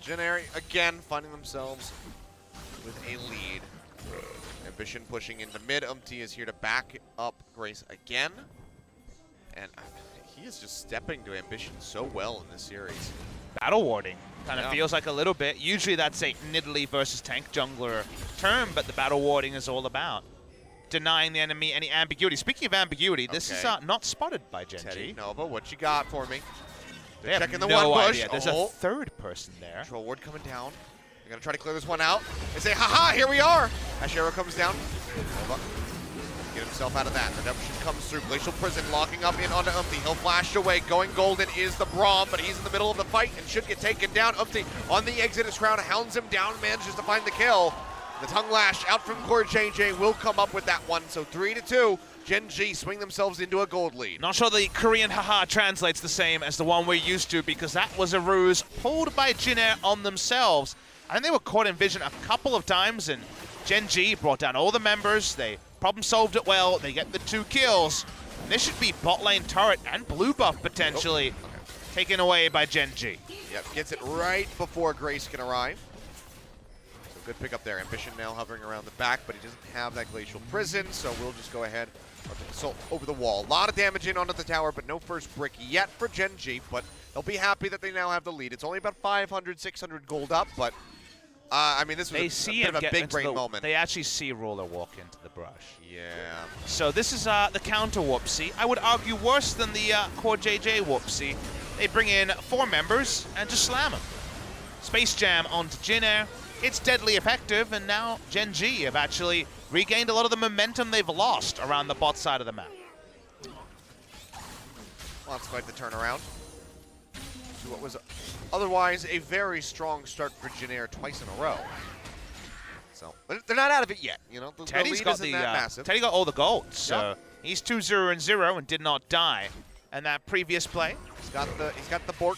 Jin again finding themselves with a lead. Ambition pushing into mid. Is here to back up Grace again. And he is just stepping to Ambition so well in this series. Battle warding kind of feels like a little bit. Usually that's a Nidalee versus tank jungler term, but the battle warding is all about denying the enemy any ambiguity. Speaking of ambiguity, this is not spotted by Gen G. Nova, what you got for me? They're checking the no one push. Idea. There's a third person there. Control ward coming down. They're going to try to clear this one out. They say, haha, here we are. Ashero comes down. Nova, get himself out of that. Redemption comes through. Glacial Prison locking up in onto Umpty. He'll flash away. Going golden is the Braum, but he's in the middle of the fight and should get taken down. Umpty on the exit. His crown hounds him down, manages to find the kill. The tongue lash out from Core JJ will come up with that one. So 3-2. Gen G swing themselves into a gold lead. Not sure the Korean haha translates the same as the one we're used to, because that was a ruse pulled by Jin on themselves. I think they were caught in vision a couple of times, and Gen G brought down all the members. They problem solved it well. They get the 2 kills. And this should be bot lane turret and blue buff potentially taken away by Gen G. Yep, gets it right before Grace can arrive. So good pick up there. Ambition now hovering around the back, but he doesn't have that Glacial Prison, so we'll just go ahead and assault over the wall. A lot of damage in onto the tower, but no first brick yet for Gen G, but they'll be happy that they now have the lead. It's only about 500, 600 gold up, but I mean, this was a bit of a big brain moment. They actually see Ruler walk into the brush. Yeah. So this is the counter whoopsie. I would argue worse than the Core JJ whoopsie. They bring in 4 members and just slam them. Space Jam onto Jin. It's deadly effective, and now Gen G have actually regained a lot of the momentum they've lost around the bot side of the map. Well, that's quite the turnaround. To what was otherwise a very strong start for Jin twice in a row. So, but they're not out of it yet, you know. The Teddy's lead got isn't that massive. Teddy got all the gold, so he's 2-0-0 and did not die. And that previous play, he's got the Bork.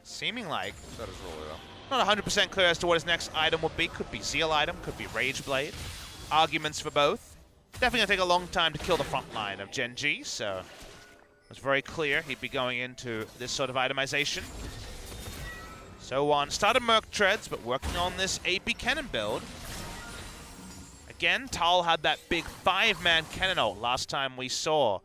Seeming like That is Ruler though. Not 100% clear as to what his next item would be. Could be Zeal item, could be Rage Blade. Arguments for both. Definitely gonna take a long time to kill the front line of Gen G, so it was very clear he'd be going into this sort of itemization. So on, started Merc Treads, but working on this AP cannon build. Again, Tal had that big 5-man cannon ult last time we saw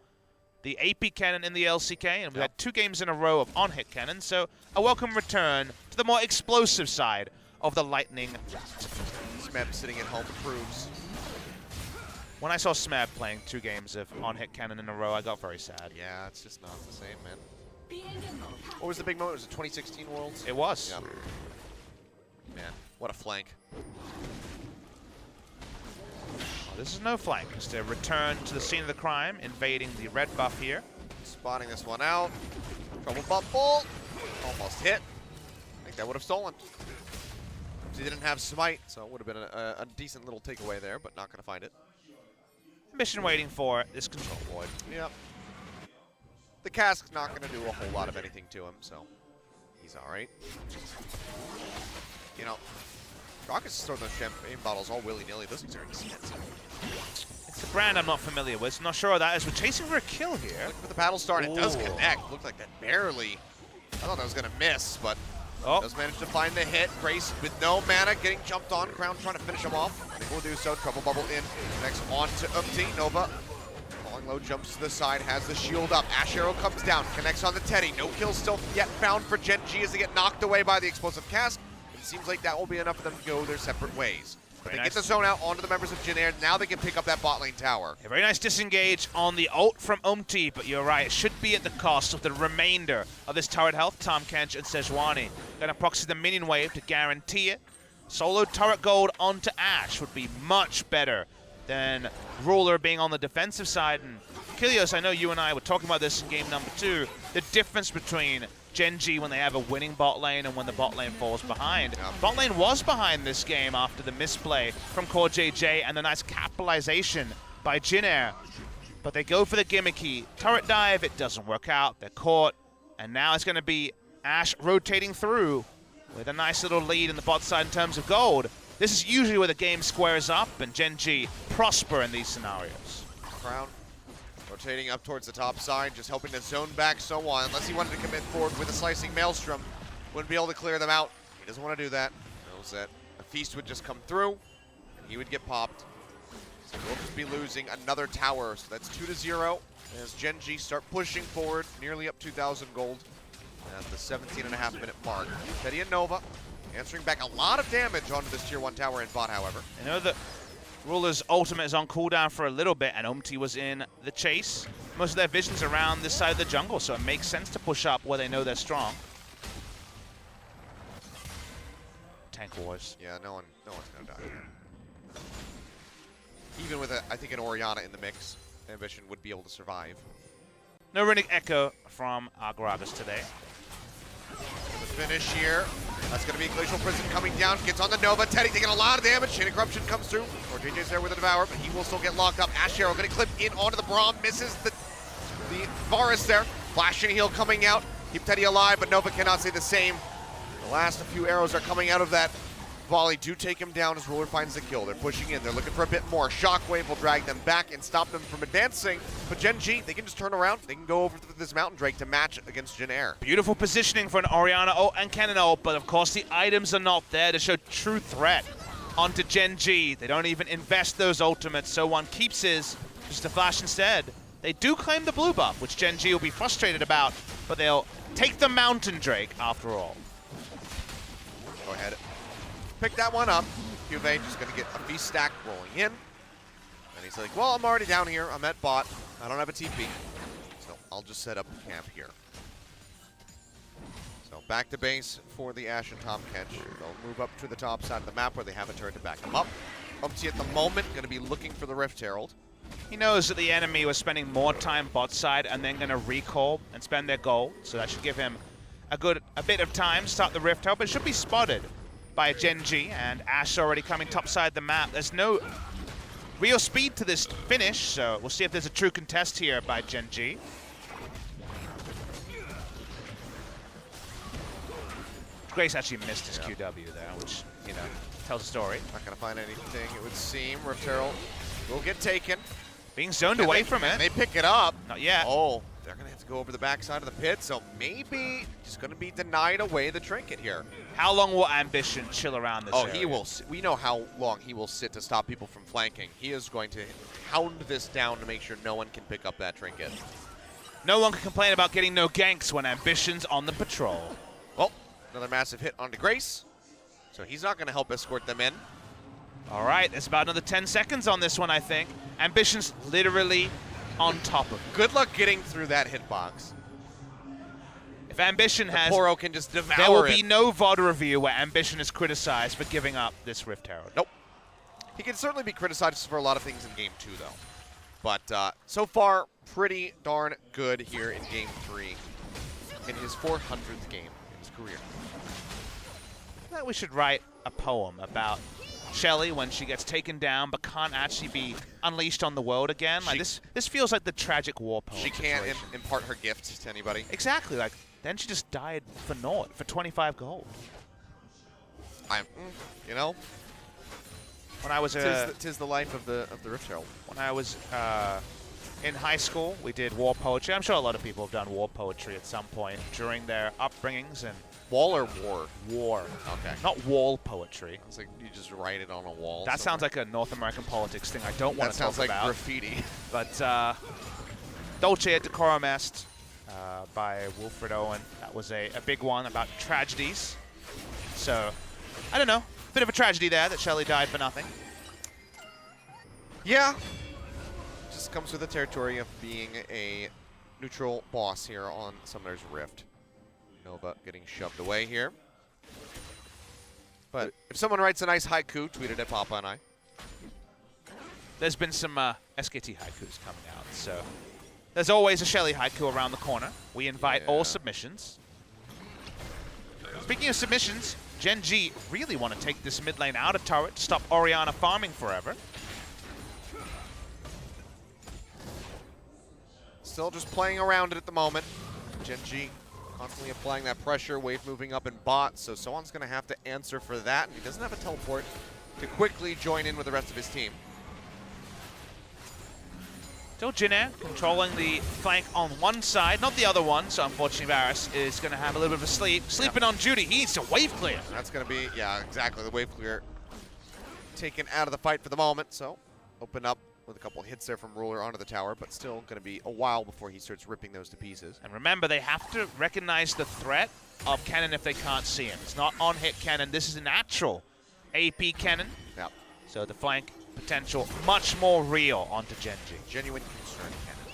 the AP cannon in the LCK, and we had 2 games in a row of on-hit cannon, so a welcome return to the more explosive side of the Lightning Rat. Smeb sitting at home proves. When I saw Smeb playing 2 games of on-hit cannon in a row, I got very sad. Yeah, it's just not the same, man. What was the big moment? Was it 2016 Worlds? It was. Yeah. Man, what a flank. This is no flank. It's a return to the scene of the crime, invading the red buff here. Spotting this one out. Trouble bubble. Almost hit. I think that would have stolen. He didn't have smite, so it would have been a decent little takeaway there, but not going to find it. Mission waiting for this control ward. Yep. The cask's not going to do a whole lot of anything to him, so he's all right. You know, Rock is throwing those champagne bottles all willy-nilly. Those things are expensive. It's the brand I'm not familiar with. Not sure what that is. We're chasing for a kill here. Looking for the battle start. It does connect. Looked like that barely. I thought that was going to miss, but does manage to find the hit. Grace with no mana getting jumped on. Crown trying to finish him off. I think we'll do so. Trouble bubble in. Next on to Umpty. Nova. Falling low, jumps to the side, has the shield up. Ash Arrow comes down, connects on the Teddy. No kills still yet found for Gen G as they get knocked away by the explosive cask. It seems like that will be enough for them to go their separate ways. But they get the zone out onto the members of Jin. Now they can pick up that bot lane tower. A very nice disengage on the ult from Umti, but you're right, it should be at the cost of the remainder of this turret health. Tom Kench and Sejuani gonna proxy the minion wave to guarantee it. Solo turret gold onto Ash would be much better than Ruler being on the defensive side. And Kilios, I know you and I were talking about this in game number 2, the difference between Gen G when they have a winning bot lane and when the bot lane falls behind. Bot lane was behind this game after the misplay from Core JJ and the nice capitalization by Jin. But they go for the gimmicky turret dive, it doesn't work out, they're caught, and now it's gonna be Ash rotating through with a nice little lead in the bot side in terms of gold. This is usually where the game squares up and Gen G prosper in these scenarios. Crown rotating up towards the top side, just hoping to zone back so on, unless he wanted to commit forward with a slicing maelstrom. Wouldn't be able to clear them out. He doesn't want to do that. Knows that a feast would just come through, and he would get popped. So we'll just be losing another tower. So that's 2-0 as Gen G start pushing forward, nearly up 2,000 gold at the 17.5-minute mark. Teddy and Nova answering back a lot of damage onto this tier 1 tower in bot, however. I know that Ruler's ultimate is on cooldown for a little bit, and Omti was in the chase. Most of their vision's around this side of the jungle, so it makes sense to push up where they know they're strong. Tank wars. Yeah, no one's gonna die here. Even with, I think, an Orianna in the mix, Ambition would be able to survive. No Runic Echo from Gragas today. The finish here. That's going to be Glacial Prison coming down. Gets on the Nova. Teddy taking a lot of damage. Chain of Corruption comes through. Or JJ's there with a Devour, but he will still get locked up. Ash Arrow going to clip in onto the Braum. Misses the Varus there. Flashing heal coming out. Keep Teddy alive, but Nova cannot say the same. The last few arrows are coming out of that volley. Do take him down as Ruler finds the kill. They're pushing in. They're looking for a bit more. Shockwave will drag them back and stop them from advancing. But Gen G, they can just turn around. They can go over to this Mountain Drake to match against Jin Air. Beautiful positioning for an Orianna ult and Cannon ult, but of course the items are not there to show true threat onto Gen G. They don't even invest those ultimates, so one keeps his just to flash instead. They do claim the blue buff, which Gen G will be frustrated about, but they'll take the Mountain Drake after all. Go ahead. Pick that one up. Juve just going to get a feast stack rolling in. And he's like, well, I'm already down here. I'm at bot. I don't have a TP. So I'll just set up camp here. So back to base for the Ashe and Tahm Kench. They'll move up to the top side of the map where they have a turret to back them up. Umti at the moment going to be looking for the Rift Herald. He knows that the enemy was spending more time bot side and then going to recall and spend their gold. So that should give him a bit of time to start the Rift Herald, but it should be spotted by Gen G, and Ashe already coming topside the map. There's no real speed to this finish, so we'll see if there's a true contest here by Gen G. Grace actually missed his QW there, which, you know, tells a story. Not going to find anything, it would seem. Rift Herald will get taken. Being zoned away from it. They pick it up. Not yet. Oh, they're going to have to go over the backside of the pit, so maybe just going to be denied away the trinket here. How long will Ambition chill around this area? He will. We know how long he will sit to stop people from flanking. He is going to hound this down to make sure no one can pick up that trinket. No one can complain about getting no ganks when Ambition's on the patrol. Well, another massive hit onto Grace, so he's not going to help escort them in. All right, it's about another 10 seconds on this one, I think. Ambition's literally on top of it. Good luck getting through that hitbox. If Ambition has... Poro can just devour it. There will be no VOD review where Ambition is criticized for giving up this Rift Herald. Nope. He can certainly be criticized for a lot of things in Game 2, though. But so far, pretty darn good here in Game 3 in his 400th game in his career. I think we should write a poem about Shelly when she gets taken down but can't actually be unleashed on the world again. Like this feels like the tragic war poem. She can't impart her gift to anybody. Exactly. Like then she just died for naught for 25 gold. You know, when I was tis the life of the Rift Herald. When I was in high school, we did war poetry. I'm sure a lot of people have done war poetry at some point during their upbringings. And wall or war? War. Okay. Not wall poetry. It's like you just write it on a wall. That sounds like a North American politics thing I don't want to talk about. That sounds like graffiti. But Dulce et Decorum Est by Wilfred Owen. That was a big one about tragedies. So, I don't know. Bit of a tragedy there that Shelly died for nothing. Yeah. Just comes with the territory of being a neutral boss here on Summoner's Rift. Nova getting shoved away here. But if someone writes a nice haiku, tweet it at Papa and I. There's been some SKT haikus coming out, so there's always a Shelly haiku around the corner. We invite all submissions. Speaking of submissions, Gen G really want to take this mid lane out of turret to stop Orianna farming forever. Still just playing around it at the moment. Gen G constantly applying that pressure, wave moving up in bot, so Soan's going to have to answer for that. And he doesn't have a teleport to quickly join in with the rest of his team. Still Jinair controlling the flank on one side, not the other one, so unfortunately Varus is going to have a little bit of a sleep. Sleeping on Judy, he needs to wave clear. That's going to be, yeah, exactly, the wave clear taken out of the fight for the moment, so open up with a couple hits there from Ruler onto the tower, but still going to be a while before he starts ripping those to pieces. And remember, they have to recognize the threat of Cannon if they can't see him. It's not on-hit Cannon, this is a natural AP Cannon. Yep. So the flank potential much more real onto Genji. Genuine concern, Cannon.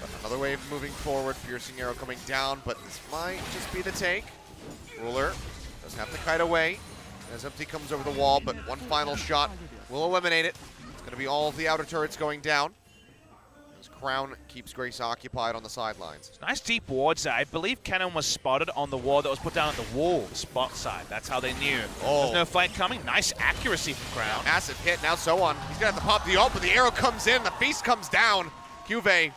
But another wave moving forward, piercing arrow coming down, but this might just be the take. Ruler doesn't have to kite away as Empty comes over the wall, but one final shot will eliminate it. It's going to be all of the outer turrets going down. As Crown keeps Grace occupied on the sidelines. Nice deep wards there. I believe Cannon was spotted on the ward that was put down at the wall, the spot side. That's how they knew. There's no flank coming. Nice accuracy from Crown. Yeah, massive hit, now so on. He's going to have to pop the ult, but the arrow comes in, the beast comes down. Juve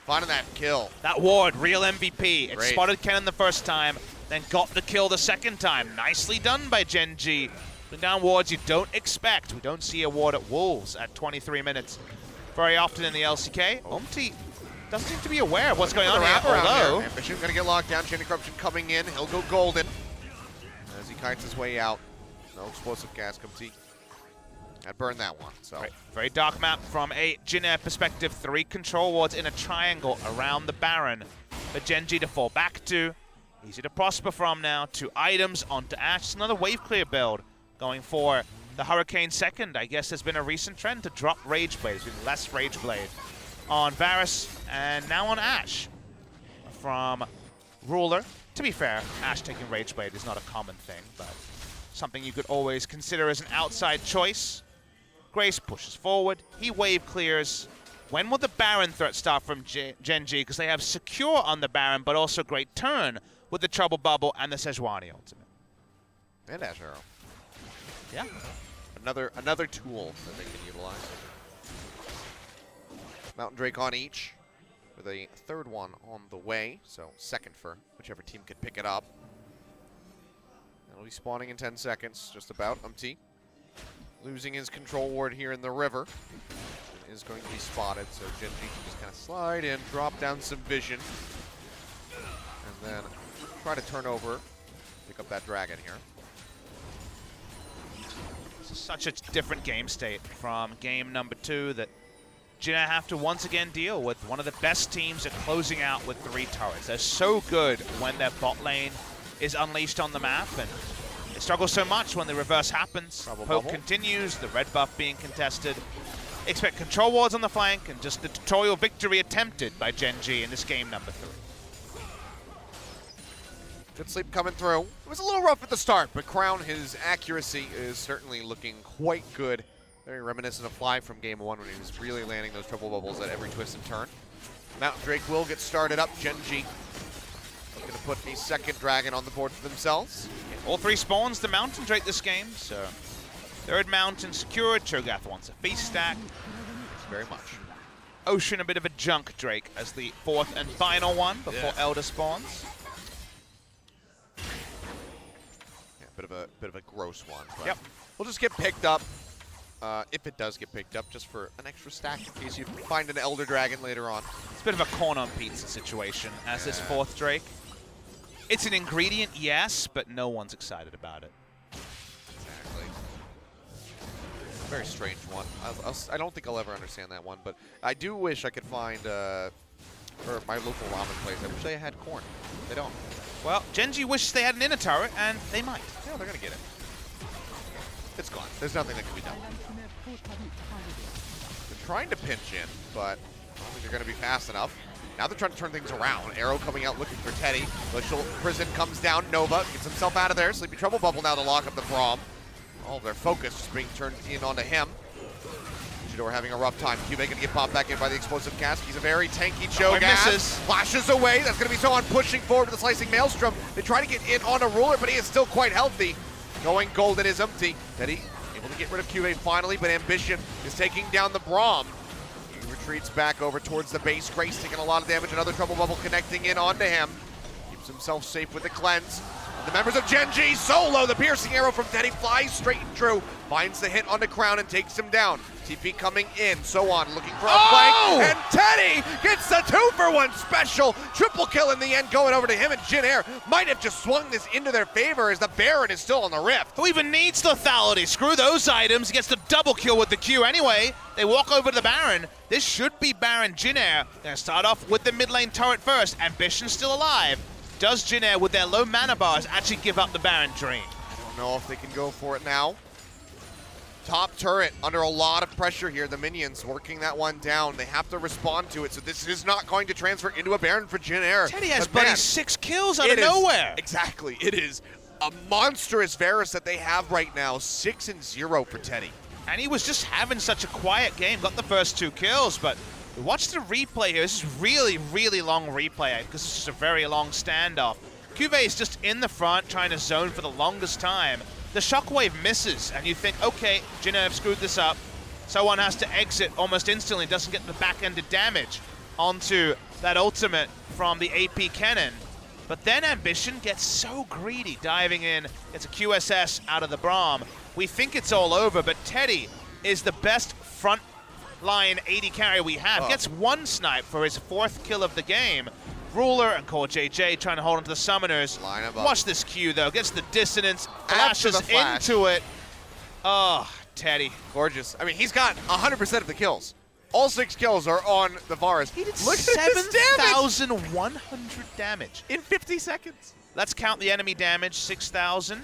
finding that kill. That ward, real MVP. It Great. spotted Cannon the first time, then got the kill the second time. Nicely done by Genji. Putting down wards you don't expect. We don't see a ward at Wolves at 23 minutes very often in the LCK. Umti doesn't seem to be aware of what's going on here, although... Ambition going to get locked down, Chain of Corruption coming in. He'll go golden as he kites his way out. No explosive gas comes he. I'd burn that one. So Very dark map from a Jinair perspective. 3 control wards in a triangle around the Baron for Genji to fall back to. Easy to prosper from now. 2 items onto Ashe. It's another wave clear build going for the Hurricane second. I guess there's been a recent trend to drop Rage Blade. There's been less Rage Blade on Varus and now on Ashe from Ruler. To be fair, Ashe taking Rage Blade is not a common thing, but something you could always consider as an outside choice. Grace pushes forward. He wave clears. When will the Baron threat start from Genji? Because they have Secure on the Baron, but also great turn with the Trouble Bubble and the Sejuani ultimate. And Ashe Arrow. Yeah. Another tool that they can utilize. Mountain Drake on each, with a third one on the way, so second for whichever team could pick it up. It'll be spawning in 10 seconds, just about. Umti losing his control ward here in the river. Is going to be spotted, so Genji can just kind of slide in, drop down some vision, and then try to turn over, pick up that dragon here. This is such a different game state from game number 2 that Jinair have to once again deal with one of the best teams at closing out with 3 turrets. They're so good when their bot lane is unleashed on the map, and they struggle so much when the reverse happens. Poke continues, the red buff being contested. Expect control wards on the flank and just the tutorial victory attempted by Genji in this game number 3. Good sleep coming through. It was a little rough at the start, but Crown, his accuracy is certainly looking quite good. Very reminiscent of Fly from game 1 when he was really landing those triple bubbles at every twist and turn. Mountain Drake will get started up. Genji looking to put a second dragon on the board for themselves. All 3 spawns the Mountain Drake this game, so third mountain secured. Cho'Gath wants a feast stack. Very much. Ocean a bit of a junk Drake as the 4th and final one before Elder spawns. Yeah, bit of a gross one. But yep. We'll just get picked up. If it does get picked up, just for an extra stack in case you find an Elder Dragon later on. It's a bit of a corn on pizza situation as this 4th Drake. It's an ingredient, yes, but no one's excited about it. Exactly. Very strange one. I don't think I'll ever understand that one, but I do wish I could find, for my local ramen place, I wish they had corn. They don't. Well, Genji wishes they had an inner turret, and they might. Yeah, they're going to get it. It's gone. There's nothing that can be done. They're trying to pinch in, but I don't think they're going to be fast enough. Now they're trying to turn things around. Arrow coming out looking for Teddy. Glacial Prison comes down. Nova gets himself out of there. Sleepy Trouble Bubble now to lock up the Braum. All of their focus just being turned in onto him. Jador having a rough time. Cube going to get popped back in by the explosive cask. He's a very tanky Cho'Gath. Flashes away. That's going to be so on pushing forward with the slicing Maelstrom. They try to get in on a Ruler, but he is still quite healthy. Going golden is empty. Teddy able to get rid of QA finally, but Ambition is taking down the Braum. He retreats back over towards the base. Grace taking a lot of damage. Another Trouble Bubble connecting in onto him. Keeps himself safe with the cleanse. The members of Gen G solo. The piercing arrow from Teddy flies straight and true. Finds the hit onto Crown and takes him down. TP coming in, so on, looking for a flank. And Teddy gets the 2-for-1 special. Triple kill in the end going over to him, and Jin Air might have just swung this into their favor as the Baron is still on the rift. Who even needs lethality? Screw those items. He gets the double kill with the Q anyway. They walk over to the Baron. This should be Baron Jin Air. They're gonna start off with the mid lane turret first. Ambition still alive. Does Jin Air, with their low mana bars, actually give up the Baron dream? I don't know if they can go for it now. Top turret under a lot of pressure here. The minions working that one down. They have to respond to it, so this is not going to transfer into a Baron for Jin Air. Teddy has bloody 6 kills out of nowhere. Exactly. It is a monstrous Varus that they have right now. 6-0 for Teddy. And he was just having such a quiet game. Got the first 2 kills, but watch the replay here. This is really, really long replay because this is a very long standoff. Cuvée is just in the front trying to zone for the longest time. The shockwave misses, and you think, okay, Jin Air screwed this up. So one has to exit almost instantly, doesn't get the back-ended damage onto that ultimate from the AP cannon. But then Ambition gets so greedy, diving in, gets a QSS out of the Braum. We think it's all over, but Teddy is the best front line AD carry we have. Gets 1 snipe for his 4th kill of the game. Ruler and Core JJ trying to hold onto the summoners. Watch this Q though, gets the dissonance, flashes into it. Oh, Teddy. Gorgeous. I mean, he's got 100% of the kills. All 6 kills are on the Varus. He did 7,100 damage. In 50 seconds. Let's count the enemy damage, 6,000.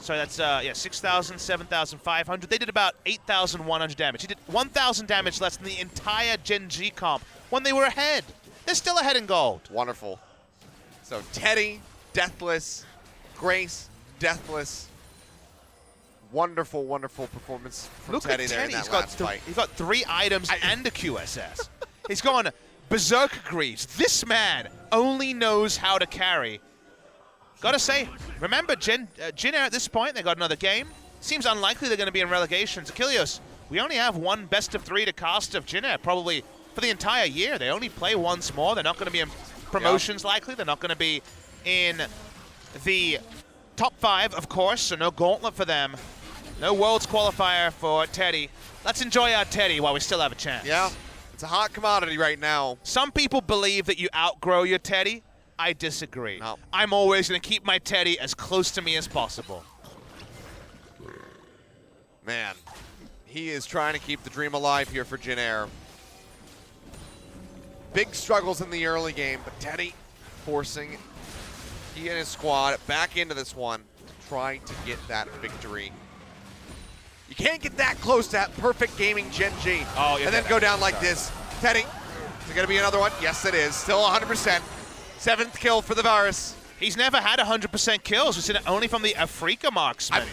So that's, 6,000, 7,500. They did about 8,100 damage. He did 1,000 damage less than the entire Gen G comp when they were ahead. They're still ahead in gold. Wonderful. So Teddy, Deathless, Grace, Deathless. Wonderful, wonderful performance from Teddy there in that last fight. He's got 3 items and a QSS. He's gone berserk Greaves. This man only knows how to carry. Gotta say, remember, Jin Air at this point, they got another game. Seems unlikely they're going to be in relegation. Achilles, we only have 1 best of 3 to cast of Jin Air, probably for the entire year. They only play once more. They're not going to be in promotions likely. They're not going to be in the top 5, of course, so no gauntlet for them. No Worlds qualifier for Teddy. Let's enjoy our Teddy while we still have a chance. Yeah, it's a hot commodity right now. Some people believe that you outgrow your Teddy. I disagree. No. I'm always going to keep my Teddy as close to me as possible. Man, he is trying to keep the dream alive here for Jin Air. Big struggles in the early game, but Teddy forcing he and his squad back into this one, trying to get that victory. You can't get that close to that perfect gaming Gen G and then go down like this. Teddy, is it going to be another one? Yes, it is. Still 100%. 7th kill for the Varus. He's never had 100% kills. We've seen it only from the Afrika marksman.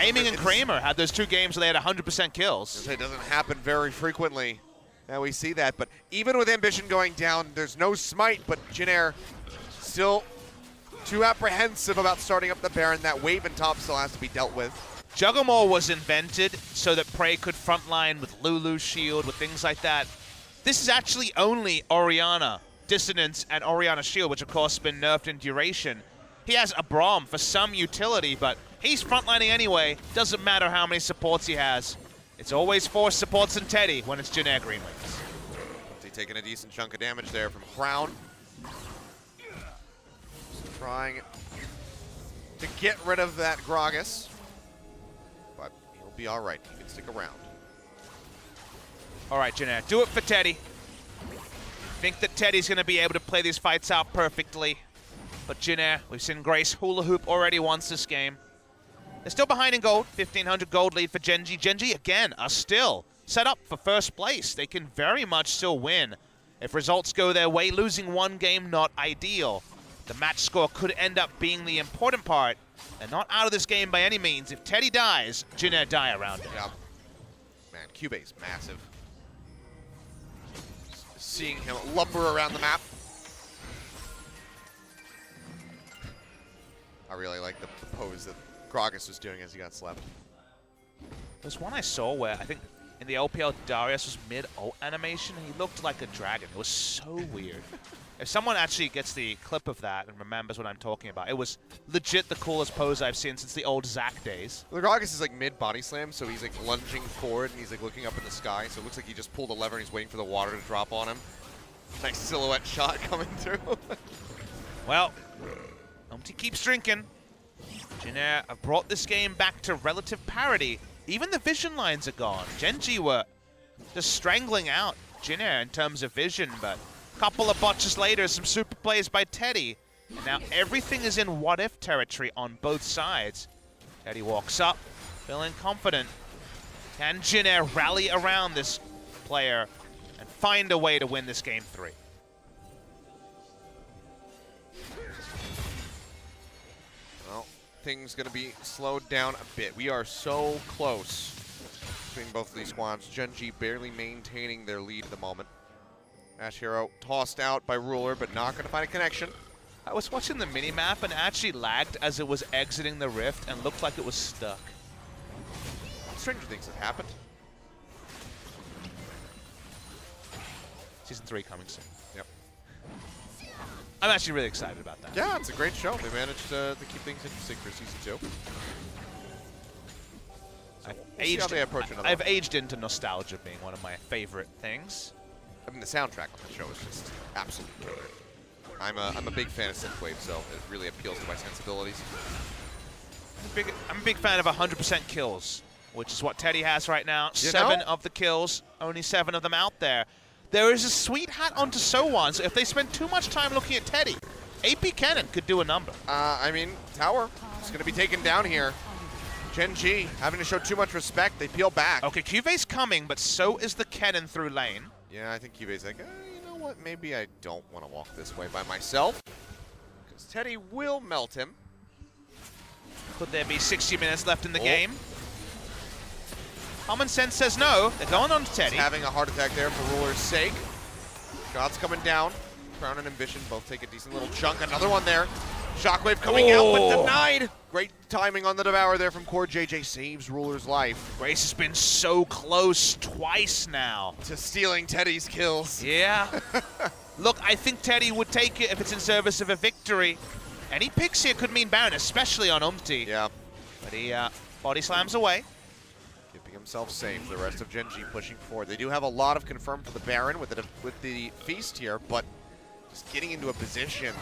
Aiming and Kramer had those 2 games where they had 100% kills. It doesn't happen very frequently. Now we see that, but even with Ambition going down, there's no smite, but Jin Air still too apprehensive about starting up the Baron. That wave and top still has to be dealt with. Juggermore was invented so that Prey could frontline with Lulu's shield, with things like that. This is actually only Orianna Dissonance and Orianna Shield, which of course has been nerfed in duration. He has a Braum for some utility, but he's frontlining anyway. Doesn't matter how many supports he has. It's always 4 supports and Teddy when it's Jin Air Green Wings. He's taking a decent chunk of damage there from Crown. Just trying to get rid of that Gragas, but he'll be all right. He can stick around. All right, Jin Air, do it for Teddy. Think that Teddy's going to be able to play these fights out perfectly. But Jin Air, we've seen Grace hula hoop already once this game. They're still behind in gold. 1,500 gold lead for Gen G. Gen G, again, are still set up for first place. They can very much still win. If results go their way, losing 1 game, not ideal. The match score could end up being the important part. They're not out of this game by any means. If Teddy dies, Jin Air die around it. Yeah. Man, Cubae's massive. Seeing him lumber around the map. I really like the pose that Gragas was doing as he got slept. There's one I saw where I think in the LPL, Darius was mid-ult animation, and he looked like a dragon. It was so weird. If someone actually gets the clip of that and remembers what I'm talking about, it was legit the coolest pose I've seen since the old Zac days. Gragas is like mid-body slam, so he's like lunging forward, and he's like looking up in the sky, so it looks like he just pulled a lever and he's waiting for the water to drop on him. Nice silhouette shot coming through. Well, Umti keeps drinking. Jin have brought this game back to relative parity. Even the vision lines are gone. Gen.G were just strangling out Jin in terms of vision, but a couple of botches later, some super plays by Teddy. And now everything is in what-if territory on both sides. Teddy walks up, feeling confident. Can Jin rally around this player and find a way to win this game 3? Well, things going to be slowed down a bit. We are so close between both of these squads. Gen.G barely maintaining their lead at the moment. Ash Hero tossed out by Ruler, but not going to find a connection. I was watching the minimap and it actually lagged as it was exiting the rift and looked like it was stuck. Stranger things have happened. Season 3 coming soon. Yep. I'm actually really excited about that. Yeah, it's a great show. They managed to keep things interesting for Season 2. So we'll see how they approach another I've one. aged into nostalgia being one of my favorite things. I mean, the soundtrack on the show is just absolutely killer. I'm a big fan of synthwave, so it really appeals to my sensibilities. I'm a big fan of 100% kills, which is what Teddy has right now. You 7 know? of the kills, only 7 of them out there. There is a sweet hat onto So1, so if they spend too much time looking at Teddy, AP Cannon could do a number. I mean, Tower is going to be taken down here. Gen.G having to show too much respect. They peel back. Okay, Cuve's coming, but so is the Cannon through lane. Yeah, I think Cuve's like, you know what? Maybe I don't want to walk this way by myself. Because Teddy will melt him. Could there be 60 minutes left in the game? Common sense says no. They're going on to Teddy. He's having a heart attack there for Ruler's sake. Shots coming down. Crown and Ambition both take a decent little chunk. Another one there. Shockwave coming out, but denied. Great timing on the Devour there from Core. JJ saves Ruler's life. Grace has been so close twice now to stealing Teddy's kills. Yeah. Look, I think Teddy would take it if it's in service of a victory. Any picks here could mean Baron, especially on Umti. Yeah. But he body slams away. Keeping himself safe. The rest of Gen.G pushing forward. They do have a lot of confirmed for the Baron with the Feast here, but just getting into a position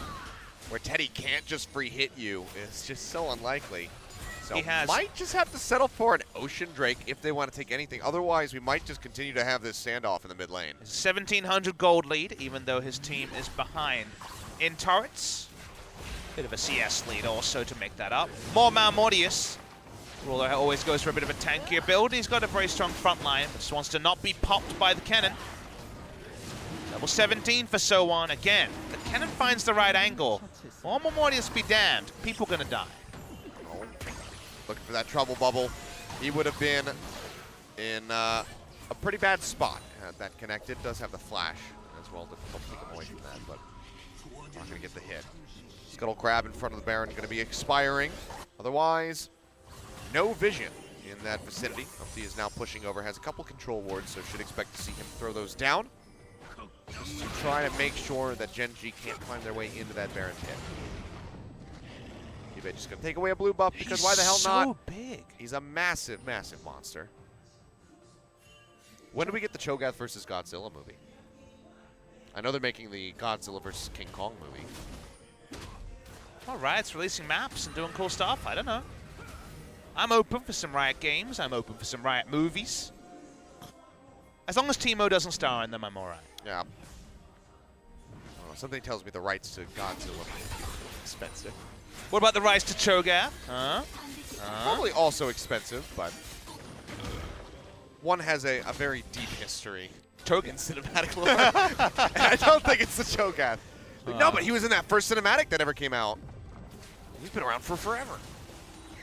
where Teddy can't just free hit you is just so unlikely. So he might just have to settle for an Ocean Drake if they want to take anything. Otherwise, we might just continue to have this standoff in the mid lane. 1,700 gold lead, even though his team is behind in turrets. Bit of a CS lead also to make that up. More Malmortius. Ruler always goes for a bit of a tankier build. He's got a very strong front line, but just wants to not be popped by the cannon. Level 17 for So1 again. The cannon finds the right angle. More Malmortius be damned. People gonna die. Oh, looking for that trouble bubble. He would have been in a pretty bad spot had that connected. Does have the flash as well. Difficult to take him away from that, but not gonna get the hit. Scuttle Crab in front of the Baron going to be expiring. Otherwise, no vision in that vicinity. Umti is now pushing over, has a couple control wards, so should expect to see him throw those down. Just to try to make sure that Gen.G can't climb their way into that Baron's hit. Kibe just going to take away a blue buff because why the hell not? He's so big. He's a massive, massive monster. When do we get the Cho'Gath versus Godzilla movie? I know they're making the Godzilla versus King Kong movie. All right, it's releasing maps and doing cool stuff. I don't know. I'm open for some Riot games. I'm open for some Riot movies. As long as Teemo doesn't star in them, I'm all right. Yeah. Oh, something tells me the rights to Godzilla are expensive. What about the rights to Cho'Gath? Probably also expensive, but one has a very deep history in cinematic lore. And I don't think it's the Cho'Gath. No, but he was in that first cinematic that ever came out. He's been around for forever.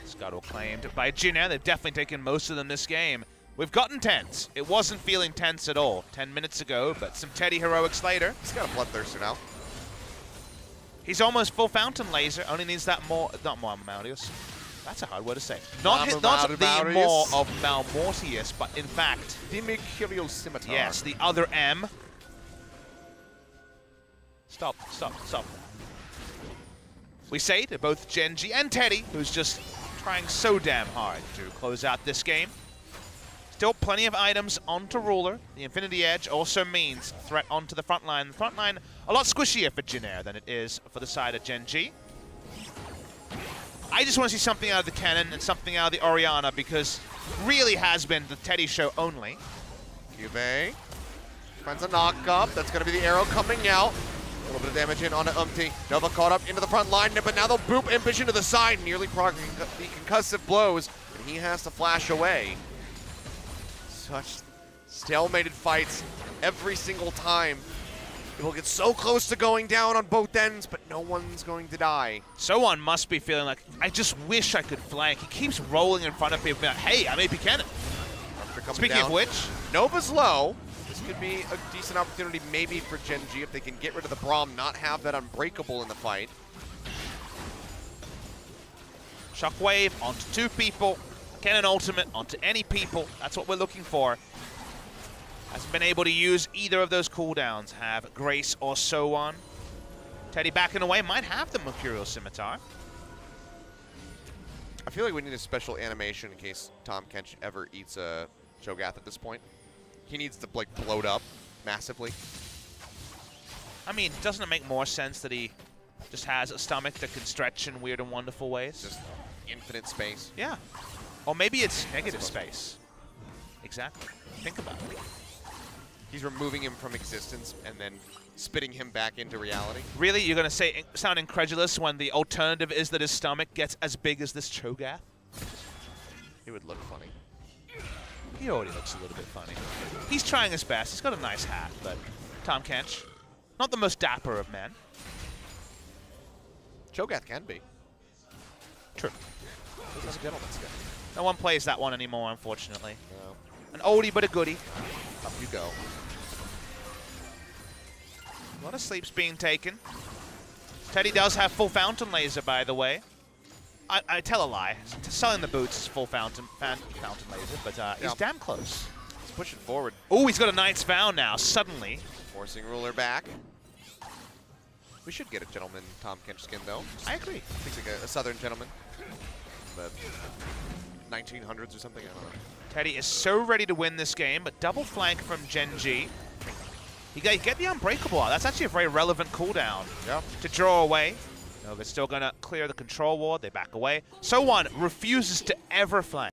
Scuttle claimed by Jin. They've definitely taken most of them this game. We've gotten tense. It wasn't feeling tense at all 10 minutes ago, but some Teddy heroics later. He's got a Bloodthirster now. He's almost full Fountain Laser. Only needs that more, not more Malmortius. That's a hard word to say. Not the more of Malmortius, but in fact... The Mercurial Scimitar. Yes, the other M. Stop. We say to both Genji and Teddy, who's just trying so damn hard to close out this game. Still plenty of items onto Ruler. The Infinity Edge also means threat onto the front line. The front line a lot squishier for Jin Air than it is for the side of Genji. I just want to see something out of the Cannon and something out of the Orianna because really has been the Teddy show only. Cube finds a knock-up. That's going to be the arrow coming out. A little bit of damage in onto Umti. Nova caught up into the front line, but now they'll boop Ambition to the side, nearly proccing the concussive blows, and he has to flash away. Such stalemated fights every single time. It will get so close to going down on both ends, but no one's going to die. Someone must be feeling like, I just wish I could flank. He keeps rolling in front of people, like, hey, I'm AP Cannon. Speaking of which, Nova's low. This could be a decent opportunity maybe for Genji if they can get rid of the Braum, not have that Unbreakable in the fight. Shockwave onto 2 people. Cannon ultimate onto any people. That's what we're looking for. Hasn't been able to use either of those cooldowns. Have Grace or so on. Teddy backing away. Might have the Mercurial Scimitar. I feel like we need a special animation in case Tahm Kench ever eats a Cho'Gath at this point. He needs to like bloat up massively. I mean, doesn't it make more sense that he just has a stomach that can stretch in weird and wonderful ways? Just infinite space. Yeah. Or maybe it's negative space. Exactly. Think about it. He's removing him from existence and then spitting him back into reality. Really? You're going to sound incredulous when the alternative is that his stomach gets as big as this Cho'Gath? It would look funny. He already looks a little bit funny. He's trying his best. He's got a nice hat, but Tahm Kench, not the most dapper of men. Cho'Gath can be. True. He's a gentleman's guy. No one plays that one anymore, unfortunately. No. An oldie but a goodie. Up you go. A lot of sleeps being taken. Teddy does have full fountain laser, by the way. I tell a lie. Selling the boots is full fountain laser, but he's damn close. He's pushing forward. Oh, he's got a Knight's Vow now, suddenly. Forcing Ruler back. We should get a gentleman Tahm Kench skin, though. I agree. Looks like a southern gentleman. The 1900s or something, I don't know. Teddy is so ready to win this game, but double flank from Genji. You get the Unbreakable out. That's actually a very relevant cooldown to draw away. Nova's still going to clear the control ward. They back away. So1 refuses to ever flank.